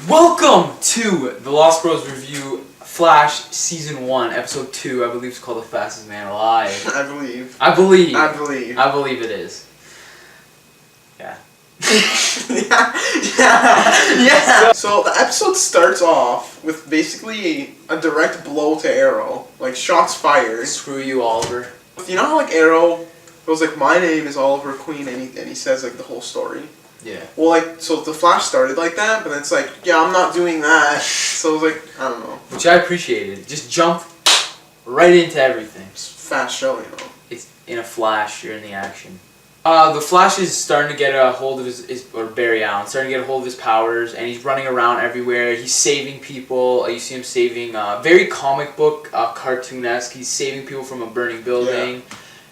Welcome to the Lost Bros Review Flash Season 1, Episode 2. I believe it's called The Fastest Man Alive. I believe. I believe. I believe. I believe it is. Yeah. yeah. So the episode starts off with basically a direct blow to Arrow. Like, shots fired. Screw you, Oliver. You know how, like, Arrow goes, like, my name is Oliver Queen, and he says, like, the whole story? Yeah. Well, like, so the Flash started like that, but then it's like, yeah, I'm not doing that. So it was like, I don't know. Which I appreciated. Just jump right into everything. It's fast show, you know. It's in a flash, you're in the action. The Flash is starting to get a hold of or Barry Allen, starting to get a hold of his powers, and he's running around everywhere. He's saving people. You see him saving, very comic book, cartoon-esque. He's saving people from a burning building,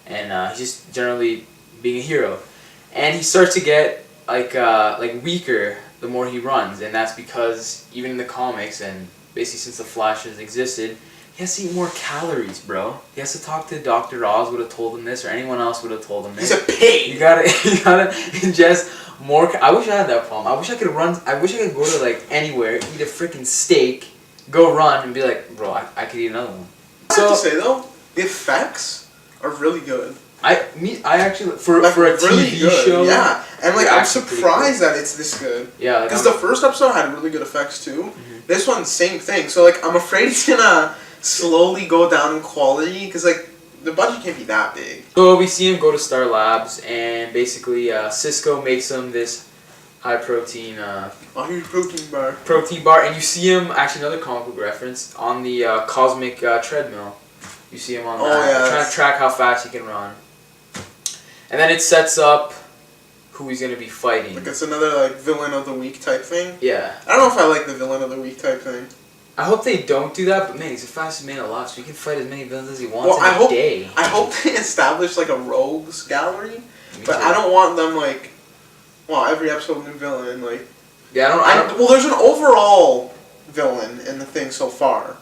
and he's just generally being a hero. And he starts to get like weaker the more he runs, and that's because even in the comics, and basically since the Flash has existed, he has to eat more calories, bro. He has to talk to Dr. Oz would have told him this, or anyone else would have told him this. He's a pig! You gotta ingest more. I wish I had that problem. I wish I could run. I wish I could go to like anywhere, eat a freaking steak, go run, and be like, bro, I could eat another one. I have to say though, the effects are really good. I actually for a really TV good. show. Yeah, and like they're I'm actually pretty surprised that it's this good. Yeah, because the first episode had really good effects too. Mm-hmm. This one, same thing. So like I'm afraid it's gonna slowly go down in quality because like the budget can't be that big. So we see him go to Star Labs, and basically Cisco makes him this high protein. Here's protein bar. Protein bar, and you see him, actually another comic book reference, on the cosmic treadmill. You see him on that, trying to track how fast he can run. And then it sets up who he's going to be fighting. Like it's another like villain of the week type thing. Yeah. I don't know if I like the villain of the week type thing. I hope they don't do that, but man, he's the fastest man alive, so he can fight as many villains as he wants in a day. I hope they establish like a rogues gallery, Me but too. I don't want them like, well, every episode new villain like. Yeah, I don't. Well, there's an overall villain in the thing so far,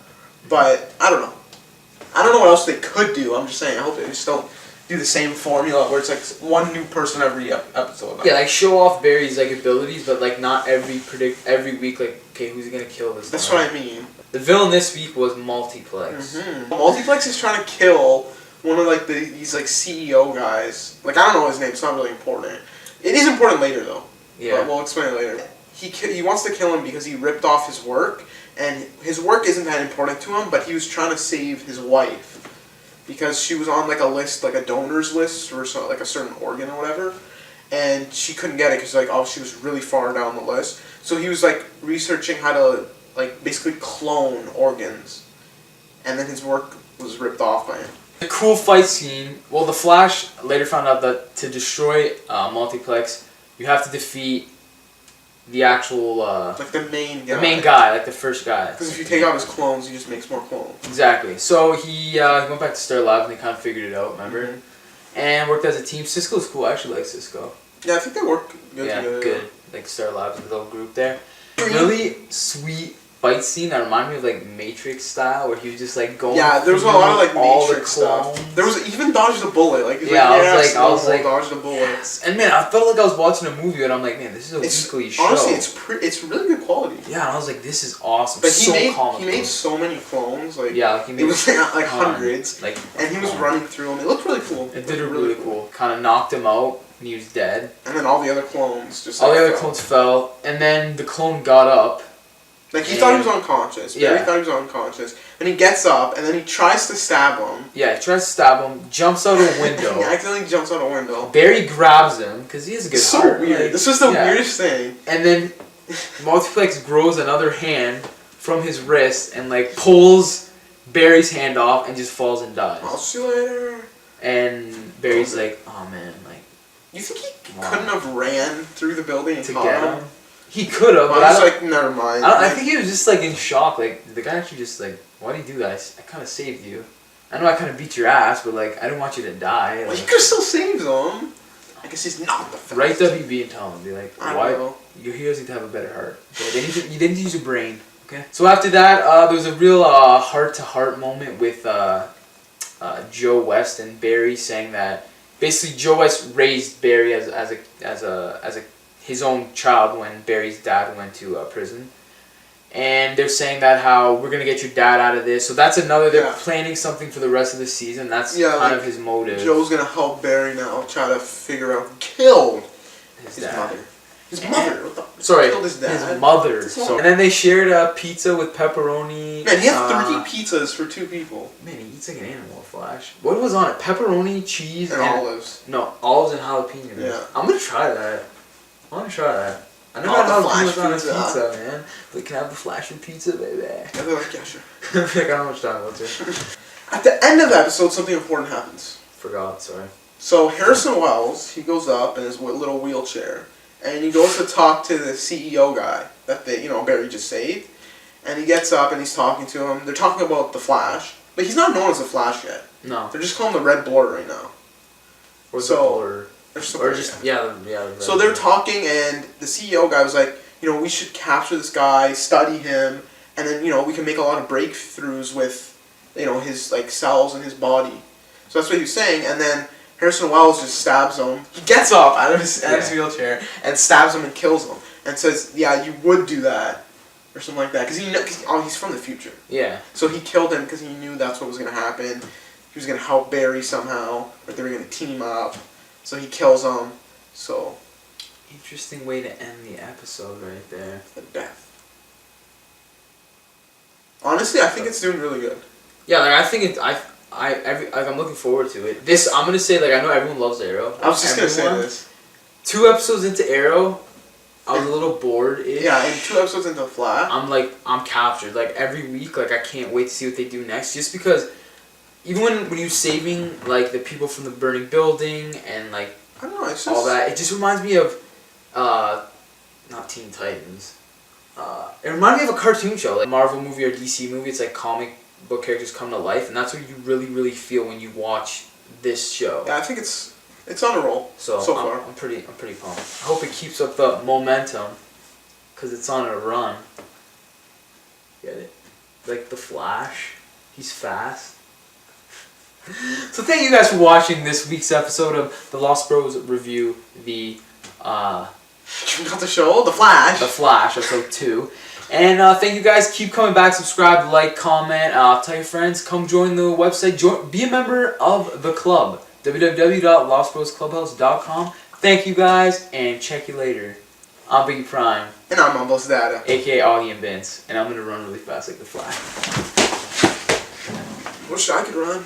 but I don't know. I don't know what else they could do. I'm just saying. I hope they just don't do the same formula where it's like one new person every episode. Yeah, like show off Barry's like abilities, but like not every week. Like, okay, who's he gonna kill this That's time? what I mean. The villain this week was Multiplex. Mm-hmm. Multiplex is trying to kill one of like these like CEO guys. Like I don't know his name. It's not really important. It is important later though. Yeah. But we'll explain it later. He wants to kill him because he ripped off his work, and his work isn't that important to him. But he was trying to save his wife because she was on like a list, like a donor's list for like a certain organ or whatever, and she couldn't get it because like she was really far down the list. So he was like researching how to like basically clone organs, and then his work was ripped off by him. The cool fight scene. Well, the Flash later found out that to destroy Multiplex, you have to defeat the actual like the main guy, like the first guy. Because if you take out his clones, he just makes more clones. Exactly. So he went back to Star Labs and they kind of figured it out. Remember, and worked as a team. Cisco's cool. I actually like Cisco. Yeah, I think they work good together. Good. Like Star Labs, the little group there. Really sweet fight scene that reminded me of like Matrix style, where he was just like going. Yeah, there was a lot of like all Matrix the clones. stuff. There was even dodge the bullet. Like I was like, dodge the bullet. Yes. And man, I felt like I was watching a movie, and I'm like, man, this is a weekly show. Honestly, it's really good quality. Yeah, and I was like, this is awesome. But He made so many clones. Like he made it was like hundreds. Like, and he was running through them. It looked really cool. It did really cool. Kind of knocked him out, and he was dead. And then all the other clones just. All the other clones fell, and then the clone got up. Like, he thought he was unconscious. Barry thought he was unconscious. And he gets up, and then he tries to stab him. Yeah, he tries to stab him, jumps out a window. He accidentally jumps out a window. Barry grabs him, because he has a good heart. So weird. Like, this was the weirdest thing. And then Multiplex grows another hand from his wrist and, like, pulls Barry's hand off and just falls and dies. I'll see you later. And Barry's like, oh, man, like... You think he couldn't have ran through the building and to caught get him? He could have, but I was like, never mind. I think he was just like in shock. Like the guy actually just like, why did you do that? I kind of saved you. I know I kind of beat your ass, but like I didn't want you to die. Well, like, you could have still saved him. I guess he's not the fastest. Write WB and tell him, be like, I why? know. Your heroes need to have a better heart. Okay? You didn't use your brain. Okay. So after that, there was a real heart-to-heart moment with Joe West and Barry saying that basically Joe West raised Barry as a his own child when Barry's dad went to prison. and they're saying that how we're gonna get your dad out of this. So that's another. They're Yeah. planning something for the rest of the season. That's Yeah, kind like, of his motive. Joe's gonna help Barry now try to figure out who killed his his dad. mother. His mother. What the? Sorry, Killed his dad. his mother. His So, mother. and then they shared a pizza with pepperoni. Man, he had 3 pizzas for 2 people. Man, he eats like an animal, Flash. What was on it? Pepperoni, cheese, And olives. No, olives and jalapenos. Yeah. I'm gonna try that. I wanna try that. I never Oh, had the jalapenos Flash on a pizza. pizza, man. But can I have the Flash and pizza, baby? Yeah, they're like, yeah, sure. like, I don't know much time about it. At the end of the episode, something important happens. Forgot, sorry. So Harrison Wells, he goes up in his little wheelchair, and he goes to talk to the CEO guy that Barry just saved, and he gets up and he's talking to him. They're talking about the Flash, but he's not known as the Flash yet. No. They're just calling him the Red Blur right now. Or So- or just yeah. So they're talking, and the CEO guy was like, we should capture this guy, study him, and then we can make a lot of breakthroughs with, his like cells in his body. So that's what he was saying, and then Harrison Wells just stabs him. He gets up out of his wheelchair and stabs him and kills him, and says, "Yeah, you would do that," or something like that, because he's from the future. Yeah. So he killed him because he knew that's what was gonna happen. He was gonna help Barry somehow, or they were gonna team up. So he kills him. So Interesting way to end the episode right there. the death. Honestly, I think it's doing really good. Yeah, like I think I'm looking forward to it. I'm gonna say I know everyone loves Arrow. I was just gonna say this. 2 episodes into Arrow, I was a little bored. Yeah, and 2 episodes into Flash. I'm captured. Like every week, I can't wait to see what they do next. Just because, even when you're saving the people from the burning building and I don't know. It's just all that, it just reminds me of, not Teen Titans. It reminds me of a cartoon show, like Marvel movie or DC movie. It's like comic book characters come to life, and that's what you really, really feel when you watch this show. Yeah, I think it's on a roll so far. I'm pretty pumped. I hope it keeps up the momentum, cause it's on a run. Get it? Like the Flash, he's fast. So thank you guys for watching this week's episode of the Lost Bros Review, the Got the show, The Flash. The Flash, episode 2. And thank you guys. Keep coming back. Subscribe, like, comment. Tell your friends. Come join the website. Be a member of the club. www.lostbrosclubhouse.com. Thank you guys, and check you later. I'm Biggie Prime. And I'm Mumbles Data. A.K.A. Augie and Vince. And I'm going to run really fast like the Flash. Wish I could run.